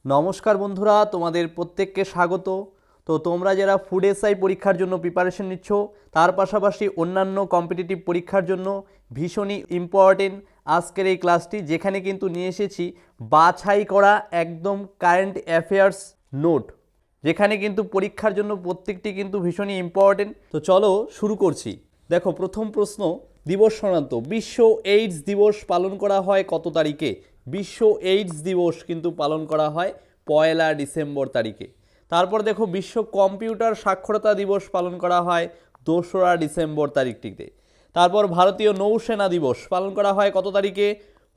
নমস্কার বন্ধুরা, তোমাদের প্রত্যেককে স্বাগত। তো তোমরা যারা ফুড এসআই পরীক্ষার জন্য প্রিপারেশন নিচ্ছ, তার পাশাপাশি অন্যান্য কম্পিটিটিভ পরীক্ষার জন্য ভীষণই ইম্পর্টেন্ট আজকের এই ক্লাসটি, যেখানে কিন্তু নিয়ে এসেছি বাছাই করা একদম কারেন্ট অ্যাফেয়ার্স নোট, যেখানে কিন্তু পরীক্ষার জন্য প্রত্যেকটি কিন্তু ভীষণই ইম্পর্টেন্ট। তো চলো শুরু করছি। দেখো, প্রথম প্রশ্ন, দিবস শনাক্ত। বিশ্ব এইডস দিবস পালন করা হয় কত তারিখে? বিশ্ব এইডস দিবস কিন্তু পালন করা হয় 1 ডিসেম্বর তারিখে। তারপর দেখো, বিশ্ব কম্পিউটার সাক্ষরতা দিবস পালন করা হয় 2রা ডিসেম্বর তারিখটিতে। তারপর ভারতীয় নৌসেনা দিবস পালন করা হয় কত তারিখে?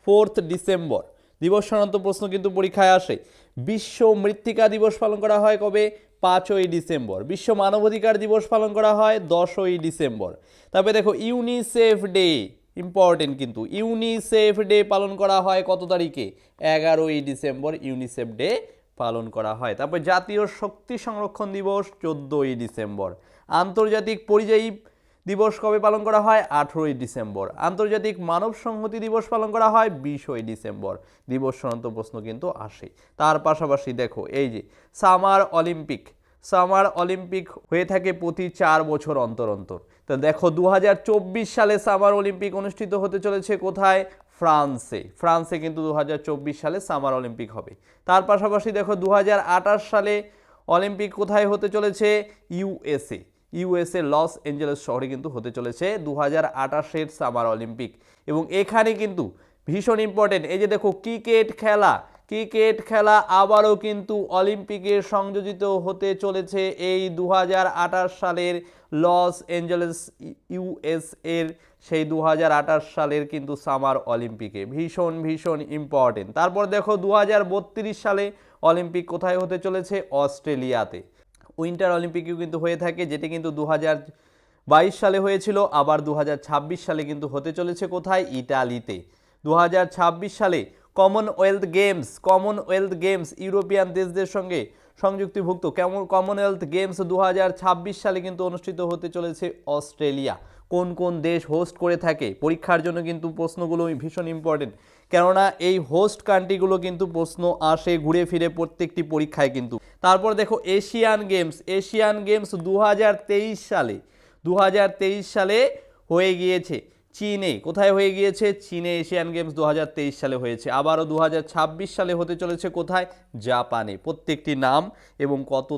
4 ডিসেম্বর। দিবস শনাক্ত প্রশ্ন কিন্তু পরীক্ষায় আসে। বিশ্ব মৃত্তিকা দিবস পালন করা হয় কবে? 5ই ডিসেম্বর। বিশ্ব মানবাধিকার দিবস পালন করা হয় 10ই ডিসেম্বর। তারপরে দেখো, ইউনিসেফ ডে, ইম্পর্টেন্ট কিন্তু, ইউনিসেফ ডে পালন করা হয় কত তারিখে? 11ই ডিসেম্বর ইউনিসেফ ডে পালন করা হয়। তারপর জাতীয় শক্তি সংরক্ষণ দিবস 14ই ডিসেম্বর। আন্তর্জাতিক পরিযায়ী দিবস কবে পালন করা হয়? 18ই ডিসেম্বর। আন্তর্জাতিক মানব সংহতি দিবস পালন করা হয় 20ই ডিসেম্বর। দিবস শনাক্ত প্রশ্ন কিন্তু আসে। তার পাশাপাশি দেখো, এই যে সামার অলিম্পিক, সামার অলিম্পিক হয়ে থাকে প্রতি 4 বছর অন্তর অন্তর। তো দেখো, 2024 সালে সামার অলিম্পিক অনুষ্ঠিত হতে চলেছে কোথায়? ফ্রান্সে। ফ্রান্সে কিন্তু 2024 সালে সামার অলিম্পিক হবে। তার পাশাপাশি দেখো, 2028 সালে অলিম্পিক কোথায় হতে চলেছে? ইউএসএ। ইউএসএ লস এঞ্জেলেস শহরে কিন্তু হতে চলেছে 2028-এর সামার অলিম্পিক। এবং এখানে কিন্তু ভীষণ ইম্পর্টেন্ট, এই যে দেখো, ক্রিকেট খেলা, ক্রিকেট খেলা আবারও কিন্তু অলিম্পিকে সংযোজিত হতে চলেছে এই 2028 সালের লস এঞ্জেলেস ইউএসএর সেই 2028 সালের কিন্তু সামার অলিম্পিকে। ভীষণ ভীষণ ইম্পর্টেন্ট। তারপর দেখো, 2032 সালে অলিম্পিক কোথায় হতে চলেছে? অস্ট্রেলিয়াতে। উইন্টার অলিম্পিকও কিন্তু হয়ে থাকে, যেটি কিন্তু 2022 সালে হয়েছিল। আবার 2026 সালে কিন্তু হতে চলেছে কোথায়? ইটালিতে। 2026 সালে Commonwealth Games, Commonwealth Games European দেশদের সঙ্গে সংযুক্তিভুক্ত কমনওয়েলথ গেমস 2026 সালে কিন্তু অনুষ্ঠিত হতে চলেছে অস্ট্রেলিয়া। কোন কোন দেশ হোস্ট করে থাকে? পরীক্ষার জন্য কিন্তু প্রশ্নগুলো ভীষণ ইম্পর্টেন্ট, কেননা এই হোস্ট কান্ট্রিগুলো কিন্তু প্রশ্ন আসে ঘুরে ফিরে প্রত্যেকটি পরীক্ষায় কিন্তু। তারপর দেখো, এশিয়ান গেমস, এশিয়ান গেমস 2023 সালে, 2023 সালে হয়ে গিয়েছে চীনে। কোথায় হয়ে গিয়েছে? চীনে এশিয়ান গেমস 2023 সালে হয়েছে। আবারও 2026 সালে হতে চলেছে কোথায়? জাপানে। প্রত্যেকটি নাম এবং কত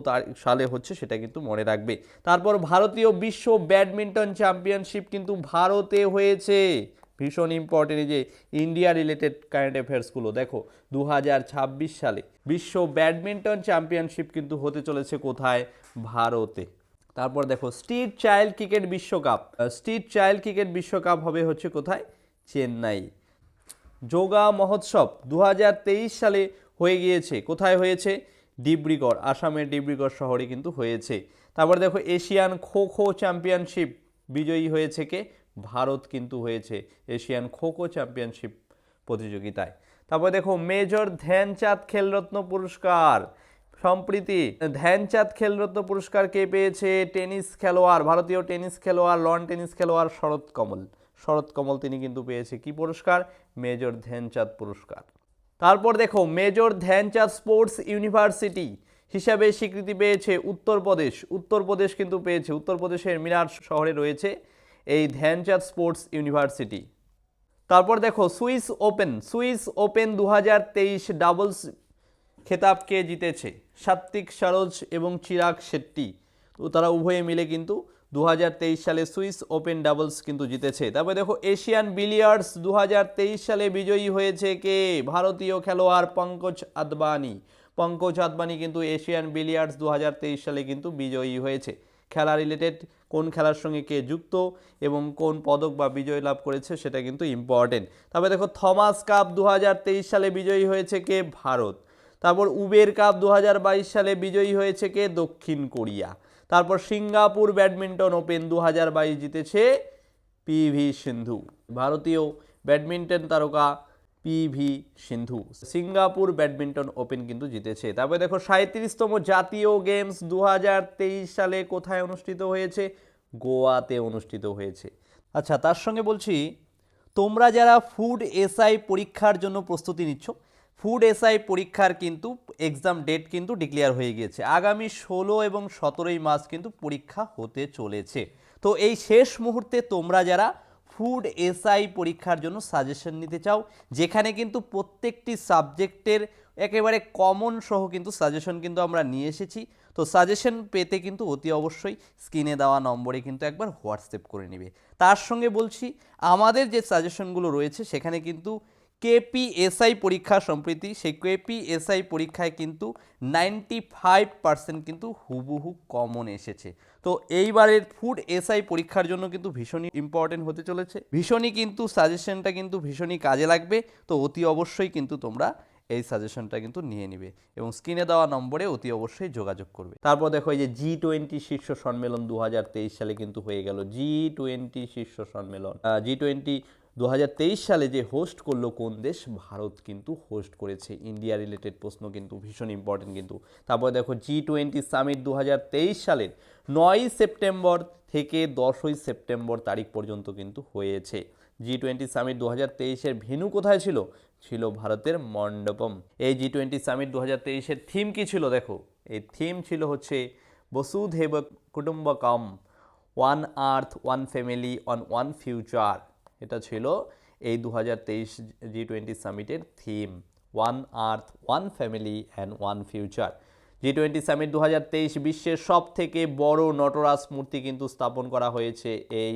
সালে হচ্ছে সেটা কিন্তু মনে রাখবে। তারপর ভারতীয় বিশ্ব ব্যাডমিন্টন চ্যাম্পিয়নশিপ কিন্তু ভারতে হয়েছে। ভীষণ ইম্পর্টেন্ট, এই যে ইন্ডিয়া রিলেটেড কারেন্ট অ্যাফেয়ার্সগুলো দেখো, 2026 সালে বিশ্ব ব্যাডমিন্টন চ্যাম্পিয়নশিপ কিন্তু হতে চলেছে কোথায়? ভারতে। তারপর দেখো, স্ট্রিট চাইল্ড ক্রিকেট বিশ্বকাপ, স্ট্রিট চাইল্ড ক্রিকেট বিশ্বকাপ হবে হচ্ছে কোথায়? চেন্নাই। যোগা মহোৎসব 2023 সালে হয়ে গিয়েছে। কোথায় হয়েছে? ডিব্রুগড়, আসামের ডিব্রুগড় শহরে কিন্তু হয়েছে। তারপর দেখো, এশিয়ান খো খো চ্যাম্পিয়নশিপ বিজয়ী হয়েছে কে? ভারত কিন্তু হয়েছে এশিয়ান খো খো চ্যাম্পিয়নশিপ প্রতিযোগিতায়। তারপর দেখো, মেজর ধ্যানচাঁদ খেলরত্ন পুরস্কার সম্প্রীতি, ধ্যানচাঁদ খেলরত্ন পুরস্কার কে পেয়েছে? টেনিস খেলোয়াড়, ভারতীয় টেনিস খেলোয়াড়, লন টেনিস খেলোয়াড় শরৎ কমল। শরৎ কমল তিনি কিন্তু পেয়েছে কি পুরস্কার? মেজর ধ্যানচাঁদ পুরস্কার। তারপর দেখো, মেজর ধ্যানচাঁদ স্পোর্টস ইউনিভার্সিটি হিসাবে স্বীকৃতি পেয়েছে উত্তরপ্রদেশ। উত্তরপ্রদেশ কিন্তু পেয়েছে, উত্তরপ্রদেশের মিরাট শহরে রয়েছে এই ধ্যানচাঁদ স্পোর্টস ইউনিভার্সিটি। তারপর দেখো, Swiss open, Swiss open 2023 doubles খেতাব কে জিতেছে? সাত্বিক সারোজ এবং চিরাগ শেট্টি। তো তারা উভয়ে মিলে কিন্তু 2023 সালে সুইস ওপেন ডাবলস কিন্তু জিতেছে। তারপরে দেখো, এশিয়ান বিলিয়ার্ডস 2023 সালে বিজয়ী হয়েছে কে? ভারতীয় খেলোয়াড় পঙ্কজ আদবানি। পঙ্কজ আদবানি কিন্তু এশিয়ান বিলিয়ার্ডস 2023 সালে কিন্তু বিজয়ী হয়েছে। খেলা রিলেটেড কোন খেলার সঙ্গে কে যুক্ত এবং কোন পদক বা বিজয় লাভ করেছে সেটা কিন্তু ইম্পর্টেন্ট। তারপরে দেখো, থমাস কাপ 2023 সালে বিজয়ী হয়েছে কে? ভারত। তারপর উবের কাপ 2022 সালে বিজয়ী হয়েছে কে? দক্ষিণ কোরিয়া। তারপর সিঙ্গাপুর ব্যাডমিন্টন ওপেন 2022 জিতেছে পিভি সিন্ধু, ভারতীয় ব্যাডমিন্টন তারকা পিভি সিন্ধু সিঙ্গাপুর ব্যাডমিন্টন ওপেন কিন্তু জিতেছে। তারপরে দেখো, 37তম জাতীয় গেমস 2023 সালে কোথায় অনুষ্ঠিত হয়েছে? গোয়াতে অনুষ্ঠিত হয়েছে। আচ্ছা, তার সঙ্গে বলছি, তোমরা যারা ফুড এসআই পরীক্ষার জন্য প্রস্তুতি নিচ্ছ, ফুড এসআই পরীক্ষার কিন্তু এক্সাম ডেট কিন্তু ডিক্লেয়ার হয়ে গিয়েছে। আগামী 16 এবং 17 মার্চ কিন্তু পরীক্ষা হতে চলেছে। তো এই শেষ মুহূর্তে তোমরা যারা ফুড এসআই পরীক্ষার জন্য সাজেশন নিতে চাও, যেখানে কিন্তু প্রত্যেকটি সাবজেক্টের একেবারে কমন সহ কিন্তু সাজেশন কিন্তু আমরা নিয়ে এসেছি। তো সাজেশন পেতে কিন্তু অতি অবশ্যই স্ক্রিনে দেওয়া নম্বরে কিন্তু একবার হোয়াটসঅ্যাপ করে নেবে। তার সঙ্গে বলছি, আমাদের যে সাজেশনগুলো রয়েছে সেখানে কিন্তু কেপিএসআই পরীক্ষা সম্প্রতি, সেই কেপিএসআই পরীক্ষায় কিন্তু 95% কিন্তু হুবহু কমন এসেছে। তো এইবারের ফুড এসআই পরীক্ষার জন্য কিন্তু ভীষণই ইম্পর্টেন্ট হতে চলেছে, ভীষণই কিন্তু সাজেশনটা কিন্তু ভীষণই কাজে লাগবে। তো অতি অবশ্যই কিন্তু তোমরা এই সাজেশনটা কিন্তু নিয়ে নিবে এবং স্ক্রিনে দেওয়া নম্বরে অতি অবশ্যই যোগাযোগ করবে। তারপর দেখো এই যে G20 শীর্ষ সম্মেলন 2023 সালে কিন্তু হয়ে গেল। G20 শীর্ষ সম্মেলন, G20 2023 সালে যে হোস্ট করলো কোন দেশ? ভারত কিন্তু হোস্ট করেছে। ইন্ডিয়া রিলেটেড প্রশ্ন কিন্তু ভীষণ ইম্পর্টেন্ট কিন্তু। তারপর দেখো G20 সামিট 2023 সালের 9 সেপ্টেম্বর থেকে 10 সেপ্টেম্বর তারিখ পর্যন্ত কিন্তু হয়েছে। G20 সামিট 2023-এর ভেন্যু কোথায় ছিল? ছিল ভারতের মণ্ডপম। এই G20 সামিট 2023-এর থিম কি ছিল? দেখো, এই থিম ছিল হচ্ছে বসুধৈব কুটুম্বকম, one earth one family on one future. এটা ছিল এই 2023 G20 সামিটের theme, one earth one family and one future. G20 summit 2023 বিশ্বের সব থেকে বড় নটরাজ মূর্তি কিন্তু স্থাপন করা হয়েছে এই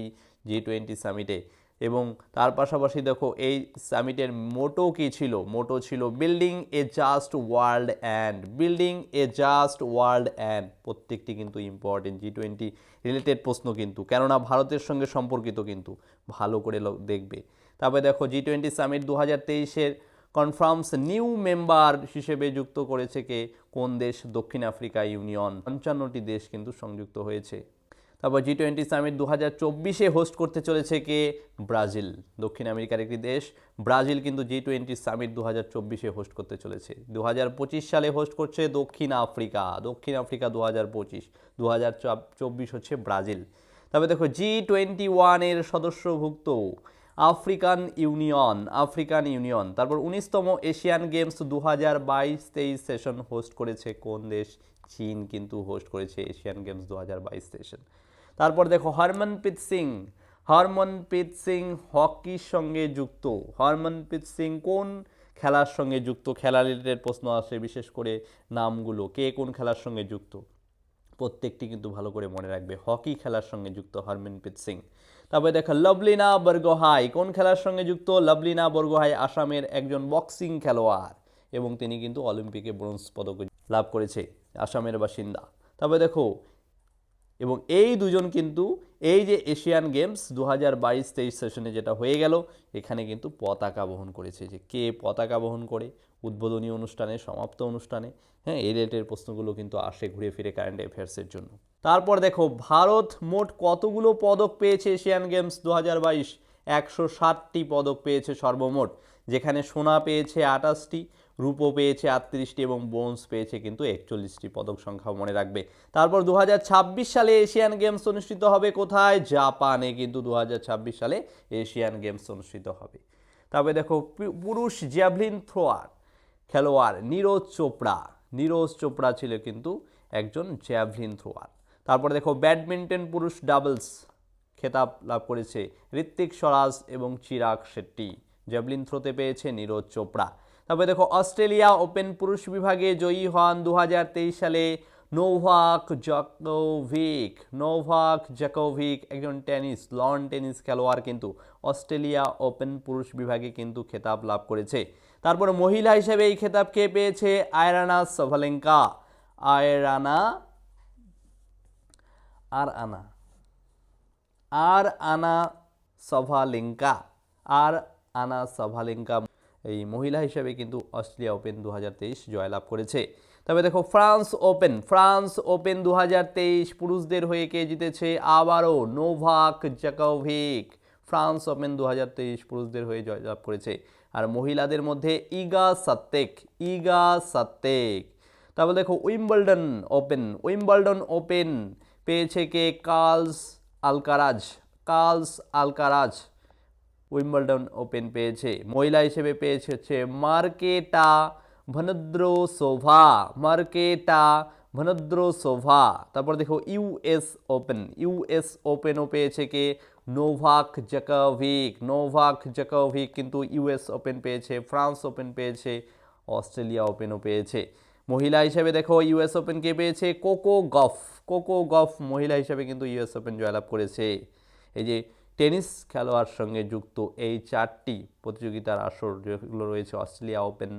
G20 সামিটে। এবং তার পাশাপাশি দেখো এই সামিটের মোটো কি ছিল? মোটো ছিল building A just world and, building A just world and. প্রত্যেকটি কিন্তু ইম্পর্টেন্ট G20 রিলেটেড প্রশ্ন কিন্তু, কেননা ভারতের সঙ্গে সম্পর্কিত কিন্তু, ভালো করে দেখবে। তারপরে দেখো G20 সামিট 2023-এর কনফার্মস নিউ মেম্বার হিসেবে যুক্ত করেছে কে? কোন দেশ? দক্ষিণ আফ্রিকা ইউনিয়ন। 55টি দেশ কিন্তু সংযুক্ত হয়েছে। তারপর G20 সামিট 2024-এ হোস্ট করতে চলেছে কে? ব্রাজিল, দক্ষিণ আমেরিকার একটি দেশ। ব্রাজিল কিন্তু G20 সামিট 2024-এ হোস্ট করতে চলেছে। 2025 সালে হোস্ট করছে দক্ষিণ আফ্রিকা, দক্ষিণ আফ্রিকা 2025, 2024 হচ্ছে ব্রাজিল। তবে দেখো G21-এর সদস্যভুক্ত আফ্রিকান ইউনিয়ন, আফ্রিকান ইউনিয়ন। তারপর 19তম এশিয়ান গেমস 2022-23 সেশন হোস্ট করেছে কোন দেশ? চীন কিন্তু হোস্ট করেছে এশিয়ান গেমস 2022 সেশন। তারপর দেখো হরমনপ্রীত সিং, হরমনপ্রীত সিং হকির সঙ্গে যুক্ত। হরমনপ্রীত সিং কোন খেলার সঙ্গে যুক্ত? খেলা রিলেটেড প্রশ্ন আসে, বিশেষ করে নামগুলো, কে কোন খেলার সঙ্গে যুক্ত, প্রত্যেকটি কিন্তু ভালো করে মনে রাখবে। হকি খেলার সঙ্গে যুক্ত হরমনপ্রীত সিং। তারপরে দেখো লভলিনা বরগোহাই কোন খেলার সঙ্গে যুক্ত? লভলিনা বরগোহাই আসামের একজন বক্সিং খেলোয়াড় এবং তিনি কিন্তু অলিম্পিকে ব্রোঞ্জ পদক লাভ করেছে, আসামের বাসিন্দা। তবে দেখো, এবং এই দুজন কিন্তু এই যে এশিয়ান গেমস 2022-23 সেশনে যেটা হয়ে গেল, এখানে কিন্তু পতাকা বহন করেছে। যে কে পতাকা বহন করে উদ্বোধনী অনুষ্ঠানে, সমাপ্ত অনুষ্ঠানে, হ্যাঁ, এই রিলেটেড প্রশ্নগুলো কিন্তু আসে ঘুরে ফিরে কারেন্ট অ্যাফেয়ার্সের জন্য। তারপর দেখো ভারত মোট কতগুলো পদক পেয়েছে এশিয়ান গেমস 2022? 160টি পদক পেয়েছে সর্বমোট, যেখানে সোনা পেয়েছে 28টি, রূপো পেয়েছে 38টি এবং ব্রোঞ্জ পেয়েছে কিন্তু 41টি। পদক সংখ্যা মনে রাখবে। তারপর 2026 সালে এশিয়ান গেমস অনুষ্ঠিত হবে কোথায়? জাপানে কিন্তু 2026 সালে এশিয়ান গেমস অনুষ্ঠিত হবে। তবে দেখো পুরুষ জ্যাভলিন থ্রোয়ার খেলোয়াড় নীরজ চোপড়া, নীরজ চোপড়া ছিল কিন্তু একজন জ্যাভলিন থ্রোয়ার। তারপরে দেখো ব্যাডমিন্টন পুরুষ ডাবলস খেতাব লাভ করেছে ঋত্বিক স্বরাজ এবং চিরাগ শেট্টি, জ্যাভলিন থ্রোতে পেয়েছে নীরজ চোপড়া। তবে দেখো অস্ট্রেলিয়া ওপেন পুরুষ বিভাগে জয়ী হন 2023 সালে নোভাক জকোভিক, নোভাক জকোভিক একজন টেনিস, লন টেনিস খেলোয়াড় কিন্তু অস্ট্রেলিয়া ওপেন পুরুষ বিভাগে কিন্তু খেতাব লাভ করেছে। তারপর মহিলা হিসেবে এই খেতাব কে পেয়েছে? আয়রানা সাভালেঙ্কা, আয়রানা আর আনা সাভালেঙ্কা, আর আনা সাভালেঙ্কা এই মহিলা হিসেবে কিন্তু অস্ট্রেলিয়া ওপেন 2023 জয়লাভ করেছে। তবে দেখো ফ্রান্স ওপেন, ফ্রান্স ওপেন 2023 পুরুষদের হয়ে কে জিতেছে? আবারও নোভাক জকোভিক, ফ্রান্স ওপেন 2023 পুরুষদের হয়ে জয়লাভ করেছে। আর মহিলাদের মধ্যে ইগা সাত্তেক, ইগা সাত্তেক। তারপর দেখো উইম্বলডন ওপেন, উইম্বলডন ওপেন পেয়েছে কে? কার্লস আলকারাজ, কার্লস আলকারাজ উইম্বলডন ওপেন পেয়েছে। মহিলা হিসেবে পেয়েছে হচ্ছে মার্কেটা ভনদ্রোসোভা, মার্কেটা ভনদ্রোসোভা। তারপর দেখো ইউএস ওপেন, ইউএস ওপেনও পেয়েছে কে, নোভাক জোকোভিচ, নোভাক জোকোভিচ কিন্তু ইউএস ওপেন পেয়েছে, ফ্রান্স ওপেন পেয়েছে, অস্ট্রেলিয়া ওপেনও পেয়েছে। মহিলা হিসেবে দেখো ইউএস ওপেন কে পেয়েছে, কোকো গফ, কোকো গফ মহিলা হিসেবে কিন্তু ইউএস ওপেন জয়লাভ করেছে। এই যে টেনিস খেলোয়াড় সঙ্গে যুক্ত এই 4টি প্রতিযোগিতার আসর যেগুলো রয়েছে, Australia open,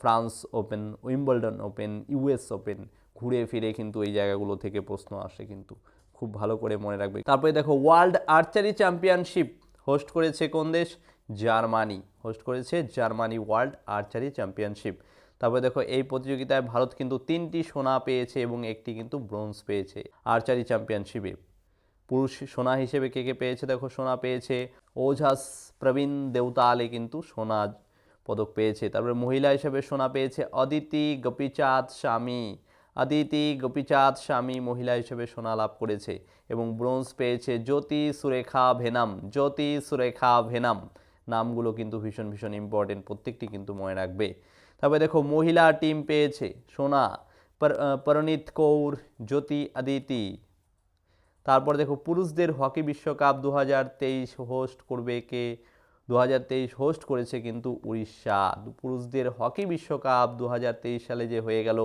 France open, Wimbledon open, US open, ঘুরে ফিরে কিন্তু এই জায়গাগুলো থেকে প্রশ্ন আসে, কিন্তু খুব ভালো করে মনে রাখবে। তারপরে দেখো ওয়ার্ল্ড আর্চারি চ্যাম্পিয়নশিপ হোস্ট করেছে কোন দেশ, জার্মানি, হোস্ট করেছে জার্মানি ওয়ার্ল্ড আর্চারি চ্যাম্পিয়নশিপ। তারপরে দেখো এই প্রতিযোগিতায় ভারত কিন্তু 3টি সোনা পেয়েছে এবং একটি কিন্তু ব্রোঞ্জ পেয়েছে আর্চারি চ্যাম্পিয়নশিপে। পুরুষ সোনা হিসেবে কে কে পেয়েছে, দেখো সোনা পেয়েছে ওঝাস প্রবীণ দেওতালে কিন্তু সোনা পদক পেয়েছে। তারপরে মহিলা হিসেবে সোনা পেয়েছে অদিতি গোপীচাঁদ স্বামী, অদিতি গোপীচাঁদ স্বামী মহিলা হিসেবে সোনা লাভ করেছে। এবং ব্রোঞ্জ পেয়েছে জ্যোতি সুরেখা ভেনাম, জ্যোতি সুরেখা ভেনাম। নামগুলো কিন্তু ভীষণ ভীষণ ইম্পর্টেন্ট, প্রত্যেকটি কিন্তু মনে রাখবে। তারপরে দেখো মহিলা টিম পেয়েছে সোনা পরনীত কৌর, জ্যোতি আদিতি। তারপর দেখো পুরুষদের হকি বিশ্বকাপ 2023 হোস্ট করবে কে, 2023 হোস্ট করেছে কিন্তু উড়িষ্যা। পুরুষদের হকি বিশ্বকাপ 2023 সালে যে হয়ে গেল,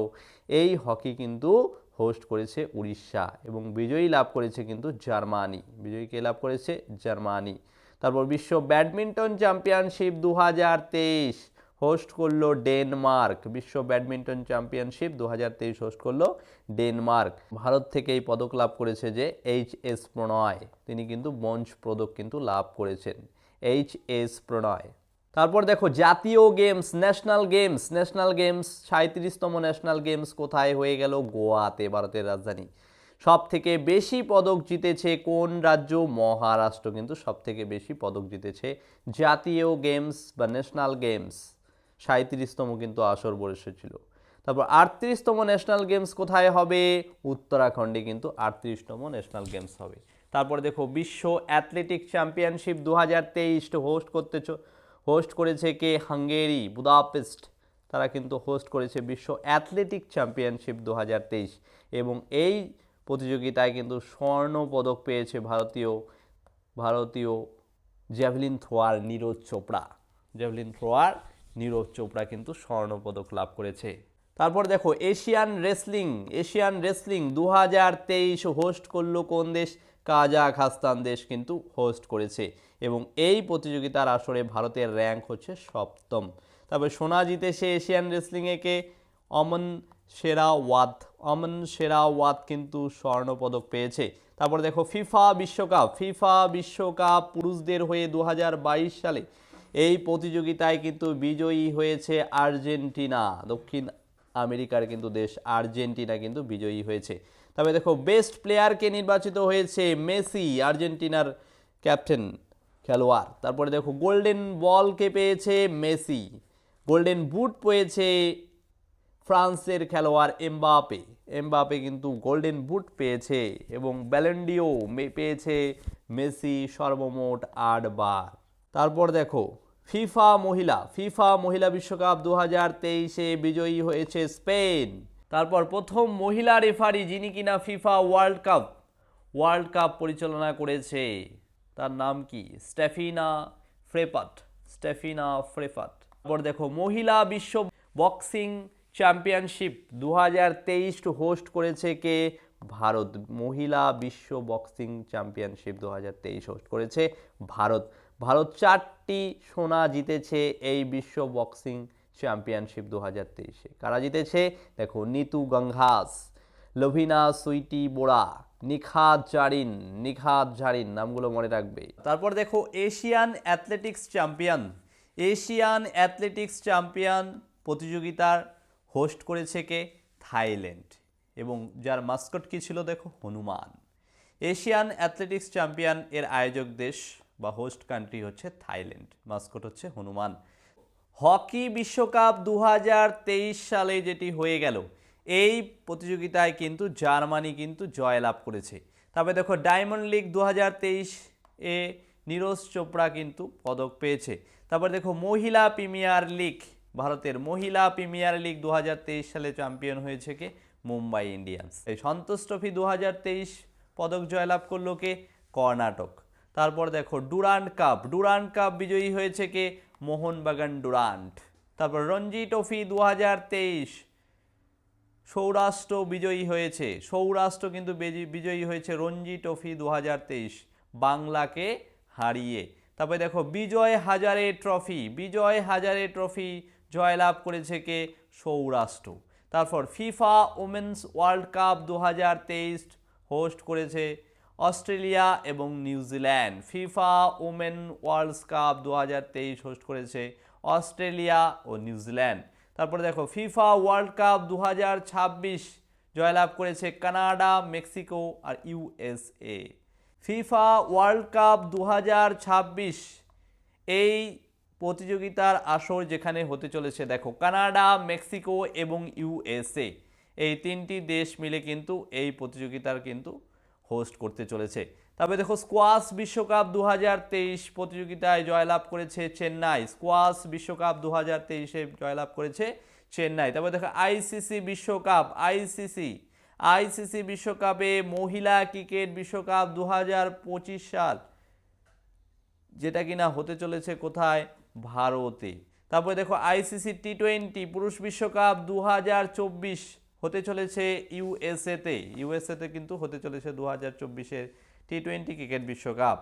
এই হকি কিন্তু হোস্ট করেছে উড়িষ্যা এবং বিজয়ী লাভ করেছে কিন্তু জার্মানি, বিজয়ীকে লাভ করেছে জার্মানি। তারপর বিশ্ব ব্যাডমিন্টন চ্যাম্পিয়নশিপ 2023 হোস্ট করলো ডেনমার্ক, বিশ্ব ব্যাডমিন্টন চ্যাম্পিয়নশিপ 2023 হোস্ট করলো ডেনমার্ক। ভারত থেকে এই পদক লাভ করেছে যে এইচ.এস. প্রণয়, তিনি কিন্তু ব্রোঞ্জ পদক কিন্তু লাভ করেছেন, এইচ.এস. প্রণয়। তারপর দেখো জাতীয় গেমস, ন্যাশনাল গেমস, ন্যাশনাল গেমস 37তম ন্যাশনাল গেমস কোথায় হয়ে গেল, গোয়াতে, ভারতের রাজধানী। সব থেকে বেশি পদক জিতেছে কোন রাজ্য, মহারাষ্ট্র কিন্তু সব থেকে বেশি পদক জিতেছে জাতীয় গেমস বা ন্যাশনাল গেমস। 37তম কিন্তু আসর বসেছিল। তারপর 38তম ন্যাশনাল গেমস কোথায় হবে, উত্তরাখণ্ডে কিন্তু 38তম ন্যাশনাল গেমস হবে। তারপর দেখো বিশ্ব অ্যাথলেটিক চ্যাম্পিয়নশিপ 2023 হোস্ট করেছে কে, হাঙ্গেরি, বুদাপেস্ট, তারা কিন্তু হোস্ট করেছে বিশ্ব অ্যাথলেটিক চ্যাম্পিয়নশিপ 2023 এবং এই প্রতিযোগিতায় কিন্তু স্বর্ণ পদক পেয়েছে ভারতীয় javelin thrower Neeraj Chopra, javelin thrower Neeraj Chopra কিন্তু স্বর্ণ পদক লাভ করেছে। তারপর দেখো এশিয়ান রেসলিং 2023 হোস্ট করলো কোন দেশ, কাজাখস্তান দেশ কিন্তু হোস্ট করেছে এবং এই প্রতিযোগিতার আসরে ভারতের র্যাঙ্ক হচ্ছে 7ম। তারপরে সোনা জিতেছে এশিয়ান রেসলিংয়ে কে, অমন শেরাওয়াত কিন্তু স্বর্ণ পদক পেয়েছে। তারপরে দেখো ফিফা বিশ্বকাপ পুরুষদের হয়ে 2022 সালে এই প্রতিযোগিতায় কিন্তু বিজয়ী হয়েছে আর্জেন্টিনা, দক্ষিণ আমেরিকার কিন্তু দেশ আর্জেন্টিনা কিন্তু বিজয়ী হয়েছে। তবে দেখো বেস্ট প্লেয়ারকে নির্বাচিত হয়েছে মেসি, আর্জেন্টিনার ক্যাপ্টেন খেলোয়াড়। তারপরে দেখো গোল্ডেন বলকে পেয়েছে মেসি, গোল্ডেন বুট পেয়েছে ফ্রান্সের খেলোয়াড় এমবাপে কিন্তু গোল্ডেন বুট পেয়েছে এবং ব্যালন ডিও পেয়েছে মেসি সর্বমোট 8 বার। তারপর দেখো ফিফা মহিলা বিশ্বকাপ 2023 বিজয়ী হয়েছে স্পেন। তারপর প্রথম মহিলা রেফারি যিনি কিনা ফিফা ওয়ার্ল্ড কাপ পরিচালনা করেছে, তার নাম কি, স্টেফিনা ফ্রেপাট। তারপর দেখো মহিলা বিশ্ব বক্সিং চ্যাম্পিয়নশিপ 2023 হোস্ট করেছে কে, ভারত। মহিলা বিশ্ব বক্সিং চ্যাম্পিয়নশিপ 2023 হোস্ট করেছে ভারত। 4টি সোনা জিতেছে এই বিশ্ব বক্সিং চ্যাম্পিয়নশিপ 2023। কারা জিতেছে দেখো, নিতু গঙ্ঘাস, লভিনা সুইটি বোরা, নিখাত জারিন, নামগুলো মনে রাখবে। তারপর দেখো এশিয়ান অ্যাথলেটিক্স চ্যাম্পিয়ন প্রতিযোগিতার হোস্ট করেছে কে, থাইল্যান্ড এবং যার মাস্কট কি ছিল দেখো, হনুমান। এশিয়ান অ্যাথলেটিক্স চ্যাম্পিয়ন এর আয়োজক দেশ বা হোস্ট কান্ট্রি হচ্ছে থাইল্যান্ড, মাস্কট হচ্ছে হনুমান। হকি বিশ্বকাপ 2023 সালে যেটি হয়ে গেল, এই প্রতিযোগিতায় কিন্তু জার্মানি কিন্তু জয়লাভ করেছে। তবে দেখো ডায়মন্ড লিগ 2023 এ নীরজ চোপড়া কিন্তু পদক পেয়েছে। তারপর দেখো মহিলা প্রিমিয়ার লিগ, ভারতের মহিলা প্রিমিয়ার লিগ 2023 সালে চ্যাম্পিয়ন হয়েছে কে? মুম্বাই ইন্ডিয়ান্স। এই সন্তোষ ট্রফি 2023 পদক জয়লাভ করলো কে? কর্ণাটক। তারপর দেখো ডুরান্ড কাপ বিজয়ী হয়েছে কে? মোহনবাগান ডুরান্ড। তারপর রঞ্জি ট্রফি 2023 সৌরাষ্ট্র বিজয়ী হয়েছে, সৌরাষ্ট্র কিন্তু বিজয়ী হয়েছে রঞ্জি ট্রফি 2023 বাংলাকে হারিয়ে। তারপরে দেখো বিজয় হাজারে ট্রফি জয়লাভ করেছে কে? সৌরাষ্ট্র। তারপর FIFA women's world cup 2023 host করেছে অস্ট্রেলিয়া এবং New Zealand. FIFA women world cup 2023 host করেছে অস্ট্রেলিয়া ও নিউজিল্যান্ড। তারপরে দেখো ফিফা ওয়ার্ল্ড কাপ 2026 জয়লাভ করেছে কানাডা, মেক্সিকো আর ইউএসএ। ফিফা ওয়ার্ল্ড কাপ 2026 এই প্রতিযোগিতার আসর যেখানে হতে চলেছে দেখো কানাডা, মেক্সিকো এবং ইউএসএ, এই তিনটি দেশ মিলে কিন্তু এই প্রতিযোগিতার কিন্তু হোস্ট করতে চলেছে। তবে দেখো স্কোয়াশ বিশ্বকাপ 2023 প্রতিযোগিতায় জয়লাভ করেছে চেন্নাই। স্কোয়াশ বিশ্বকাপ 2023-এ জয়লাভ করেছে চেন্নাই। তবে দেখো আইসিসি বিশ্বকাপে মহিলা ক্রিকেট বিশ্বকাপ 2025 সাল, যেটা কিনা হতে চলেছে কোথায়? ভারতে। তারপরে দেখো আইসিসি টি20 পুরুষ বিশ্বকাপ 2024 হতে চলেছে ইউএসএতে কিন্তু হতে চলেছে 2024-এর টি20 ক্রিকেট বিশ্বকাপ।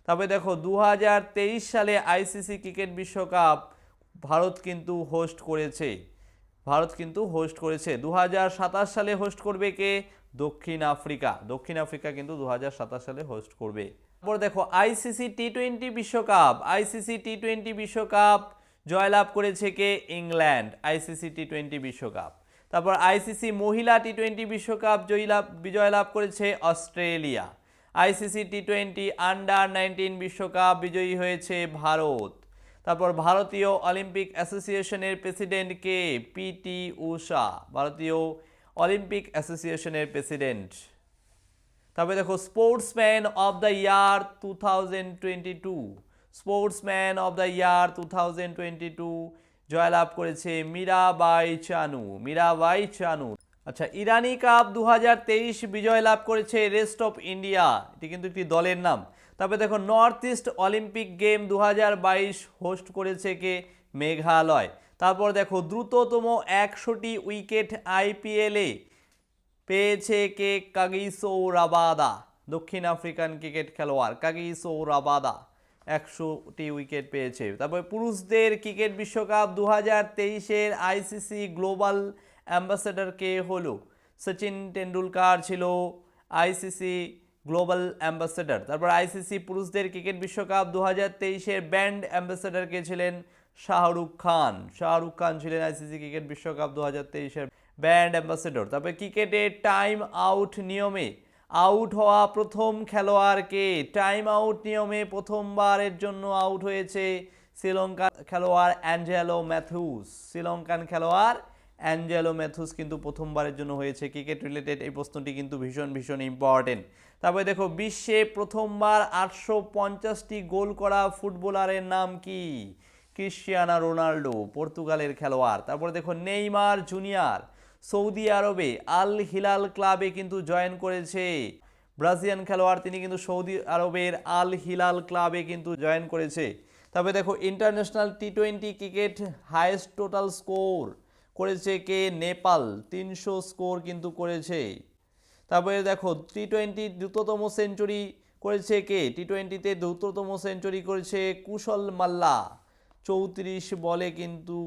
তবে দেখো 2023 সালে আইসিসি ক্রিকেট বিশ্বকাপ ভারত কিন্তু হোস্ট করেছে। 2027 সালে হোস্ট করবে কে? দক্ষিণ আফ্রিকা কিন্তু 2027 সালে হোস্ট করবে। তারপর দেখো আইসিসি টি20 বিশ্বকাপ জয়লাভ করেছে কে? ইংল্যান্ড। আইসিসি টি20 বিশ্বকাপ। তারপর আইসিসি মহিলা টি20 বিশ্বকাপ বিজয় লাভ করেছে অস্ট্রেলিয়া। আইসিসি টি20 আন্ডার-19 বিশ্বকাপ বিজয়ী হয়েছে ভারত। তারপর ভারতীয় অলিম্পিক অ্যাসোসিয়েশনের প্রেসিডেন্ট কে? পিটি ঊষা, ভারতীয় অলিম্পিক অ্যাসোসিয়েশনের প্রেসিডেন্ট। তারপরে দেখো স্পোর্টসম্যান অফ দ্য ইয়ার 2022 জয়লাভ করেছে মীরাবাই চানু। আচ্ছা, ইরানি কাপ 2023 বিজয় লাভ করেছে রেস্ট অফ ইন্ডিয়া, এটি কিন্তু একটি দলের নাম। তারপরে দেখো north east Olympic game 2022 host করেছে কে? মেঘালয়। তারপর দেখো দ্রুততম 100টি উইকেট আইপিএলে পেয়েছে কে? কাগিসো রাবাদা, দক্ষিণ আফ্রিকান ক্রিকেট খেলোয়াড় কাগিসো রাবাদা 100টি উইকেট পেয়েছে। তারপরে পুরুষদের ক্রিকেট বিশ্বকাপ 2023-এর আইসিসি গ্লোবাল অ্যাম্বাসেডর কে হলো? সচিন টেন্ডুলকার ছিল আইসিসি গ্লোবাল অ্যাম্বাসেডর। তারপর আইসিসি পুরুষদের ক্রিকেট বিশ্বকাপ 2023-এর ব্র্যান্ড অ্যাম্বাসেডর কে ছিলেন? শাহরুখ খান ছিলেন আইসিসি ক্রিকেট বিশ্বকাপ 2023-এর ব্র্যান্ড অ্যাম্বাসেডর। তারপরে ক্রিকেটে টাইম আউট নিয়মে আউট হওয়া প্রথম খেলোয়াড় কে? টাইম আউট নিয়মে প্রথমবারের জন্য আউট হয়েছে শ্রীলঙ্কান খেলোয়াড় অ্যাঞ্জেলো ম্যাথুস কিন্তু প্রথমবারের জন্য হয়েছে। ক্রিকেট রিলেটেড এই প্রশ্নটি কিন্তু ভীষণ ইম্পর্টেন্ট। তারপরে দেখো বিশ্বে প্রথমবার 850টি গোল করা ফুটবলারের নাম কি? ক্রিশ্চিয়ানো রোনাল্ডো, পর্তুগালের খেলোয়াড়। তারপরে দেখো নেইমার জুনিয়র সৌদি আরবে আল হিলাল ক্লাবে কিন্তু জয়েন করেছে। ব্রাজিলিয়ান খেলোয়াড়, তিনি কিন্তু সৌদি আরবের আল হিলাল ক্লাবে কিন্তু জয়েন করেছে। তারপরে দেখো international T20 cricket highest total score করেছে কে? নেপাল, 300 স্কোর কিন্তু করেছে। তারপরে দেখো টি20 দ্রুততম সেঞ্চুরি করেছে কে? টি20-তে দ্রুততম সেঞ্চুরি করেছে কুশল মাল্লা, 34 বলে কিন্তু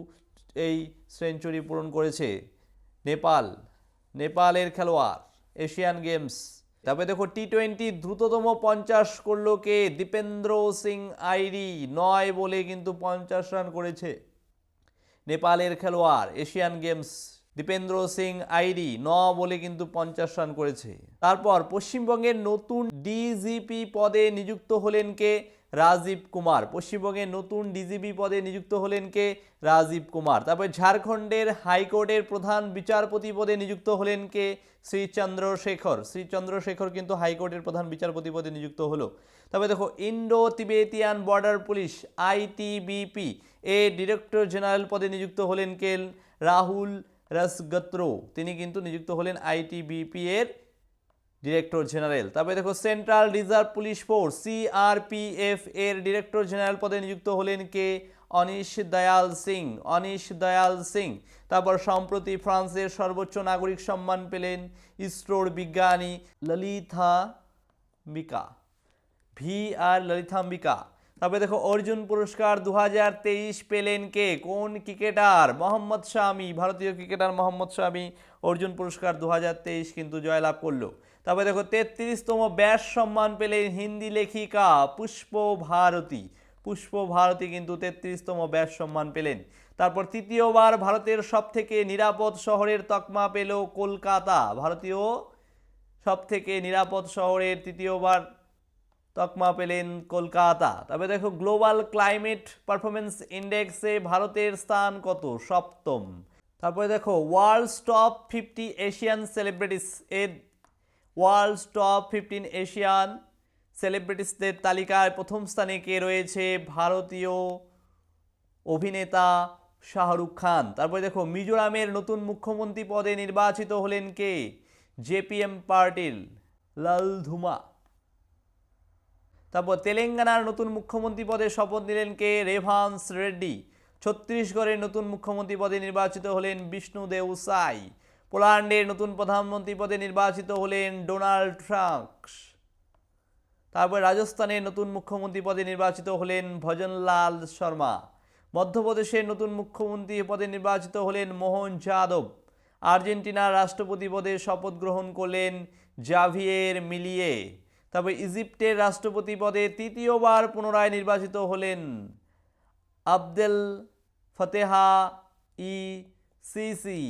এই সেঞ্চুরি পূরণ করেছে নেপালের খেলোয়াড় এশিয়ান গেমস। তারপরে দেখো টি20 দ্রুততম 50 করলো কে? দীপেন্দ্র সিং আইরি, 9 বলে কিন্তু 50 রান করেছে নেপালের খেলোয়াড় এশিয়ান গেমস। দীপেন্দ্র সিং আইরি 9 বলে কিন্তু 50 রান করেছে। তারপর পশ্চিমবঙ্গের নতুন ডিজিপি পদে নিযুক্ত হলেন কে? রাজীব কুমার। পশ্চিমবঙ্গের নতুন ডিজিপি পদে নিযুক্ত হলেন কে? রাজীব কুমার। তারপরে ঝাড়খণ্ডের হাইকোর্টের প্রধান বিচারপতি পদে নিযুক্ত হলেন কে? শ্রী চন্দ্রশেখর। শ্রী চন্দ্রশেখর কিন্তু হাইকোর্টের প্রধান বিচারপতি পদে নিযুক্ত হলো। তবে দেখো Indo Tibetan border police ITBP এর ডিরেক্টর জেনারেল পদে নিযুক্ত হলেন কে? রাহুল রাসগত্রো। তিনি কিন্তু নিযুক্ত হলেন ITBP এর ডিরেক্টর জেনারেল। তারপরে দেখো central reserve police force CRPF এর ডিরেক্টর জেনারেল পদে নিযুক্ত হলেন কে? অনিশ দয়াল সিং। অনিশ দয়াল সিং। তারপর সম্প্রতি ফ্রান্সের সর্বোচ্চ নাগরিক সম্মান পেলেন ইসরোর বিজ্ঞানী ললিতাম্বিকা। ললিতাম্বিকা। তারপরে দেখো অর্জুন পুরস্কার 2023 পেলেন কে? কোন ক্রিকেটার? মোহাম্মদ শামি। ভারতীয় ক্রিকেটার মোহাম্মদ শামি অর্জুন পুরস্কার 2023 কিন্তু জয়লাভ করলো। তারপরে দেখো 33তম ব্যাস সম্মান পেলেন হিন্দি লেখিকা পুষ্প ভারতী। পুষ্প ভারতী কিন্তু 33তম ব্যাস সম্মান পেলেন। তারপর তৃতীয়বার ভারতের সবথেকে নিরাপদ শহরের তকমা পেল কলকাতা। ভারতীয় সবথেকে নিরাপদ শহরের তৃতীয়বার তকমা পেলেন কলকাতা। তবে দেখো গ্লোবাল ক্লাইমেট পারফরমেন্স ইন্ডেক্সে ভারতের স্থান কত? 7ম। তারপরে দেখো ওয়ার্ল্ডস টপ 50 এশিয়ান সেলিব্রিটিস এর ওয়ার্ল্ডস টপ 15 এশিয়ান সেলিব্রিটিসদের তালিকায় প্রথম স্থানে কে রয়েছে? ভারতীয় অভিনেতা শাহরুখ খান। তারপরে দেখো মিজোরামের নতুন মুখ্যমন্ত্রী পদে নির্বাচিত হলেন কে? JPM পার্টিল লালধুমা। তারপর তেলেঙ্গানার নতুন মুখ্যমন্ত্রী পদে শপথ নিলেন কে? রেভান্স রেড্ডি। ছত্তিশগড়ের নতুন মুখ্যমন্ত্রী পদে নির্বাচিত হলেন বিষ্ণুদেব সাই। পোল্যান্ডের নতুন প্রধানমন্ত্রী পদে নির্বাচিত হলেন ডোনাল্ড ট্রাম্প। তারপর রাজস্থানের নতুন মুখ্যমন্ত্রী পদে নির্বাচিত হলেন ভজনলাল শর্মা। মধ্যপ্রদেশের নতুন মুখ্যমন্ত্রী পদে নির্বাচিত হলেন মোহন যাদব। আর্জেন্টিনার রাষ্ট্রপতি পদে শপথ গ্রহণ করলেন জাভিয়ের মিলিয়ে। তবে ইজিপ্টের রাষ্ট্রপতি পদে তৃতীয়বার পুনরায় নির্বাচিত হলেন আবদেল ফতেহা সিসি।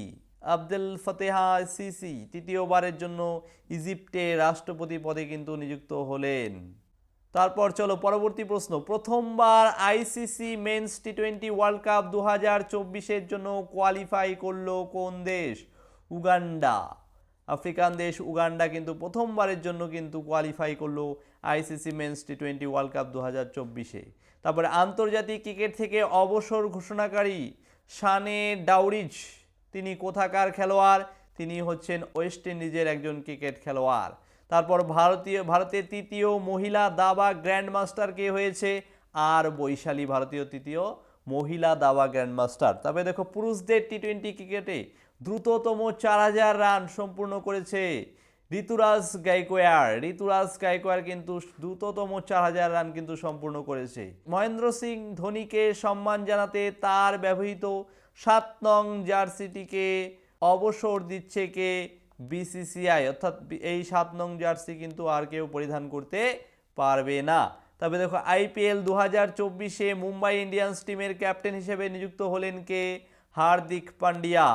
আবদেল ফতেহা সিসি তৃতীয়বারের জন্য ইজিপ্টের রাষ্ট্রপতি পদে কিন্তু নিযুক্ত হলেন। তারপর চলো পরবর্তী প্রশ্ন। প্রথমবার ICC men's T20 world cup 2024-এর জন্য কোয়ালিফাই করলো কোন দেশ? উগান্ডা। আফ্রিকান দেশ উগান্ডা কিন্তু প্রথমবারের জন্য কিন্তু কোয়ালিফাই করলো ICC men's T20 world cup 2024-এ। তারপরে আন্তর্জাতিক ক্রিকেট থেকে অবসর ঘোষণাকারী শানে ডাউরিজ তিনি কোথাকার খেলোয়াড়? তিনি হচ্ছেন ওয়েস্ট ইন্ডিজের একজন ক্রিকেট খেলোয়াড়। তারপর ভারতের তৃতীয় মহিলা দাবা গ্র্যান্ডমাস্টার কে হয়েছে? আর বৈশালী ভারতীয় তৃতীয় মহিলা দাবা গ্র্যান্ডমাস্টার। তবে দেখো পুরুষদের T20 ক্রিকেটে দ্রুততম 4000 রান সম্পূর্ণ করেছে ঋতুরাজ গায়কোয়াড়। ঋতুরাজ গায়কোয়াড় কিন্তু দ্রুততম 4000 রান কিন্তু সম্পূর্ণ করেছে। মহেন্দ্র সিং ধোনিকে সম্মান জানাতে তার ব্যবহৃত 7 নং জার্সিটিকে অবসর দিচ্ছে কে? BCCI। অর্থাৎ এই 7 নং জার্সি কিন্তু আর কেউ পরিধান করতে পারবে না। তবে দেখো IPL 2024-এ মুম্বাই ইন্ডিয়ান্স টিমের ক্যাপ্টেন হিসেবে নিযুক্ত হলেন কে? হার্দিক পান্ডিয়া।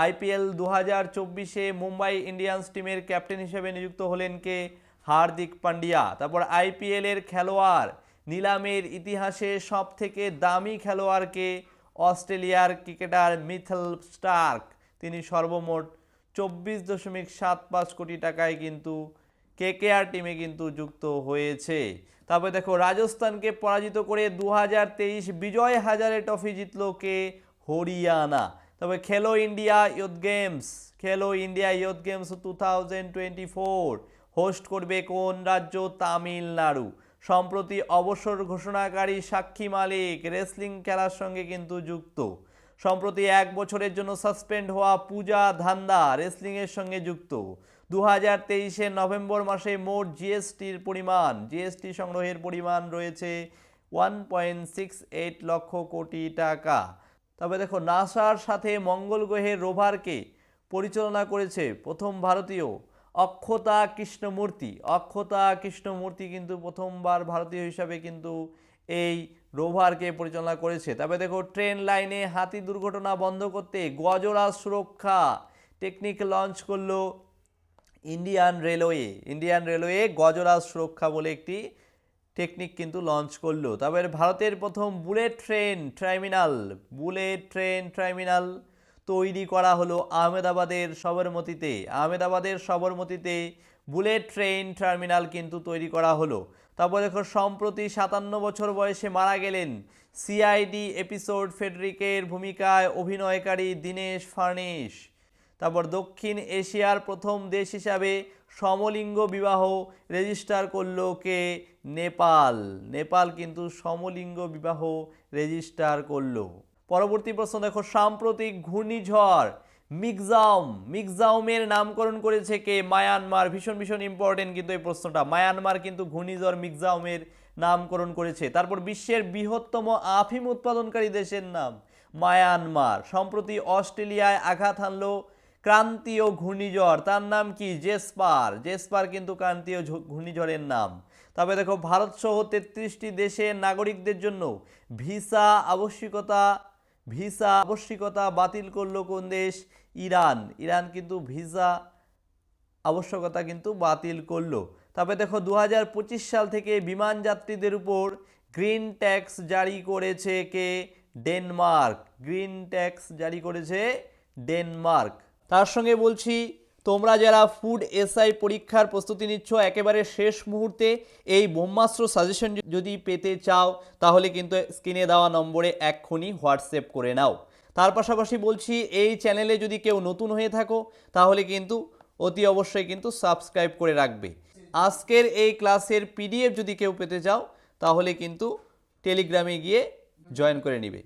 IPL 2024-এ মুম্বাই ইন্ডিয়ান্স টিমের ক্যাপ্টেন হিসেবে নিযুক্ত হলেন কে? হার্দিক পান্ডিয়া। তারপর IPL এর খেলোয়াড় নিলামের ইতিহাসে সবথেকে দামি খেলোয়াড়কে? অস্ট্রেলিয়ার ক্রিকেটার মিথেল স্টার্ক। তিনি সর্বমোট 24.75 কোটি টাকায় কিন্তু KKR টিমে কিন্তু যুক্ত হয়েছে। তারপরে দেখো রাজস্থানকে পরাজিত করে 2023 বিজয় হাজারে ট্রফি জিতলো কে? হরিয়ানা। তবে খেলো ইন্ডিয়া ইয়ুথ গেমস 2024 হোস্ট করবে কোন রাজ্য? তামিলনাড়ু। সম্প্রতি অবসর ঘোষণাকারী সাক্ষী মালিক রেসলিং খেলার সঙ্গে কিন্তু যুক্ত। সম্প্রতি 1 বছরের জন্য সাসপেন্ড হওয়া পূজা ধান্দা রেসলিংয়ের সঙ্গে যুক্ত। 2023 নভেম্বর মাসে মোট জিএসটি সংগ্রহের পরিমাণ রয়েছে 1.68 লক্ষ কোটি টাকা। তবে দেখো নাসার সাথে মঙ্গল গ্রহের রোভারকে পরিচালনা করেছে প্রথম ভারতীয় অক্ষতা কৃষ্ণমূর্তি। অক্ষতা কৃষ্ণমূর্তি কিন্তু প্রথমবার ভারতীয় হিসাবে কিন্তু এই রোভারকে পরিচালনা করেছে। তবে দেখো ট্রেন লাইনে হাতি দুর্ঘটনা বন্ধ করতে গজরাজ সুরক্ষা টেকনিক লঞ্চ করলো ইন্ডিয়ান রেলওয়ে গজরাজ সুরক্ষা বলে একটি টেকনিক কিন্তু লঞ্চ করলো। তারপরে ভারতের প্রথম বুলেট ট্রেন টার্মিনাল তৈরি করা হলো আহমেদাবাদের সবরমতীতে বুলেট ট্রেন টার্মিনাল কিন্তু তৈরি করা হলো। তারপর দেখো সম্প্রতি 57 বছর বয়সে মারা গেলেন সিআইডি এপিসোড ফেডরিকের ভূমিকায় অভিনয়কারী দীনেশ ফার্নিশ। তারপর দক্ষিণ এশিয়ার প্রথম দেশ হিসাবে সমলিঙ্গ বিবাহ রেজিস্টার করলো কে? নেপাল কিন্তু সমলিঙ্গ বিবাহ রেজিস্টার করলো। পরবর্তী প্রশ্ন দেখো, সাম্প্রতিক ঘূর্ণিঝড় মিগজাউমের নামকরণ করেছে কে? মায়ানমার। ভীষণ ইম্পর্টেন্ট কিন্তু এই প্রশ্নটা। মায়ানমার কিন্তু ঘূর্ণিঝড় মিগজাউমের নামকরণ করেছে। তারপর বিশ্বের বৃহত্তম আফিম উৎপাদনকারী দেশের নাম মায়ানমার। সম্প্রতি অস্ট্রেলিয়ায় আঘাত হানলো ক্রান্তীয় ঘূর্ণিঝড়, তার নাম কি? জেসপার কিন্তু ক্রান্তীয় ঘূর্ণিঝড়ের নাম। তবে দেখো, ভারত সহ 33টি দেশের নাগরিকদের জন্য ভিসা আবশ্যিকতা বাতিল করলো কোন দেশ? ইরান কিন্তু ভিসা আবশ্যকতা কিন্তু বাতিল করলো। তবে দেখো, 2025 সাল থেকে বিমান যাত্রীদের উপর গ্রিন ট্যাক্স জারি করেছে কে? ডেনমার্ক। তার সঙ্গে বলছি, তোমরা যারা ফুড এসআই পরীক্ষার প্রস্তুতি নিচ্ছ একেবারে শেষ মুহূর্তে, এই ব্রহ্মাস্ত্র সাজেশন যদি পেতে চাও তাহলে কিন্তু স্ক্রিনে দেওয়া নম্বরে এক্ষুনি হোয়াটসঅ্যাপ করে নাও। তার পাশাপাশি বলছি, এই চ্যানেলে যদি কেউ নতুন হয়ে থাকো তাহলে কিন্তু অতি অবশ্যই কিন্তু সাবস্ক্রাইব করে রাখবে। আজকের এই ক্লাসের পিডিএফ যদি কেউ পেতে চাও তাহলে কিন্তু টেলিগ্রামে গিয়ে জয়েন করে নিবে।